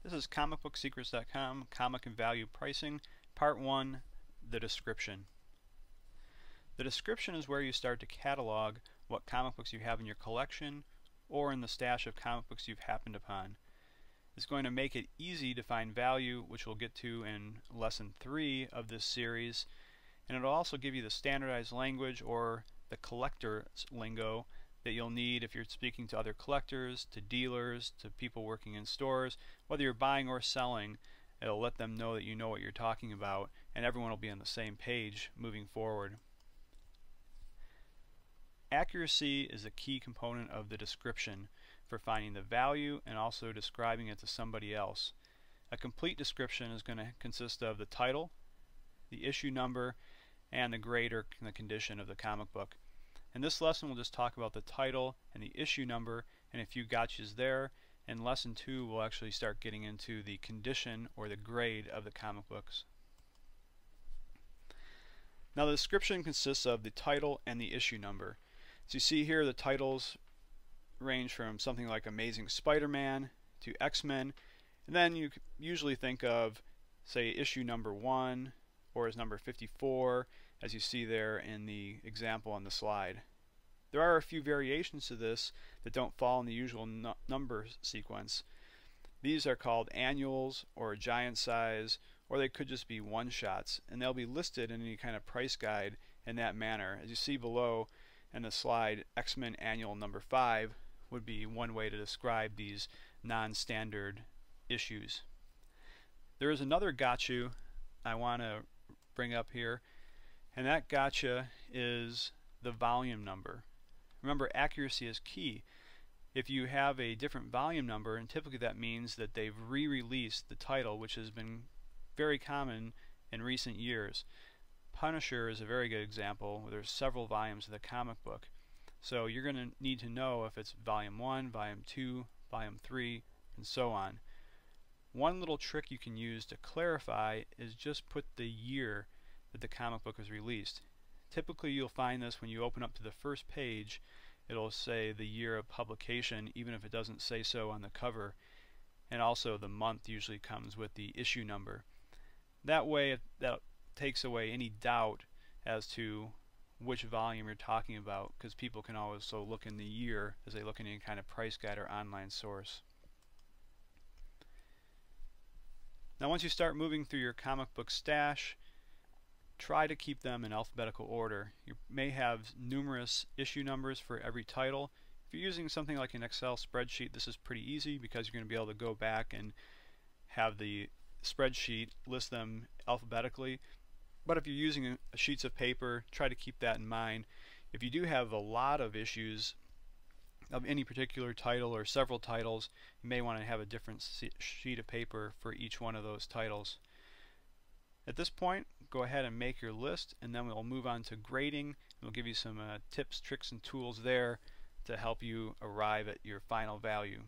This is comicbooksecrets.com, Comic and Value Pricing, Part 1, the description. The description is where you start to catalog what comic books you have in your collection or in the stash of comic books you've happened upon. It's going to make it easy to find value, which we'll get to in Lesson 3 of this series, and it'll also give you the standardized language or the collector's lingo that you'll need if you're speaking to other collectors, to dealers, to people working in stores. Whether you're buying or selling, it'll let them know that you know what you're talking about, and everyone will be on the same page moving forward. Accuracy is a key component of the description for finding the value and also describing it to somebody else. A complete description is going to consist of the title, the issue number, and the grade or the condition of the comic book. In this lesson we'll just talk about the title and the issue number and a few gotchas there. In Lesson 2 we'll actually start getting into the condition or the grade of the comic books. Now the description consists of the title and the issue number. As you see here, the titles range from something like Amazing Spider-Man to X-Men, and then you usually think of, say, issue number 1 or as number 54, as you see there in the example on the slide. There are a few variations to this that don't fall in the usual number sequence. These are called annuals or giant size, or they could just be one-shots, and they'll be listed in any kind of price guide in that manner. As you see below in the slide, X-Men Annual number 5 would be one way to describe these non-standard issues. There is another gotcha I want to bring up here, and that gotcha is the volume number. Remember, accuracy is key. If you have a different volume number, and typically that means that they've re-released the title, which has been very common in recent years. Punisher is a very good example where there's several volumes of the comic book. So you're going to need to know if it's volume 1, volume 2, volume 3, and so on. One little trick you can use to clarify is just put the year that the comic book was released. Typically you'll find this when you open up to the first page, it'll say the year of publication even if it doesn't say so on the cover, and also the month usually comes with the issue number. That way that takes away any doubt as to which volume you're talking about, because people can also look in the year as they look in any kind of price guide or online source. Now once you start moving through your comic book stash, try to keep them in alphabetical order. You may have numerous issue numbers for every title. If you're using something like an Excel spreadsheet, this is pretty easy because you're going to be able to go back and have the spreadsheet list them alphabetically. But if you're using sheets of paper, try to keep that in mind. If you do have a lot of issues of any particular title or several titles, you may want to have a different sheet of paper for each one of those titles. At this point, go ahead and make your list, and then we'll move on to grading. We'll give you some tips, tricks, and tools there to help you arrive at your final value.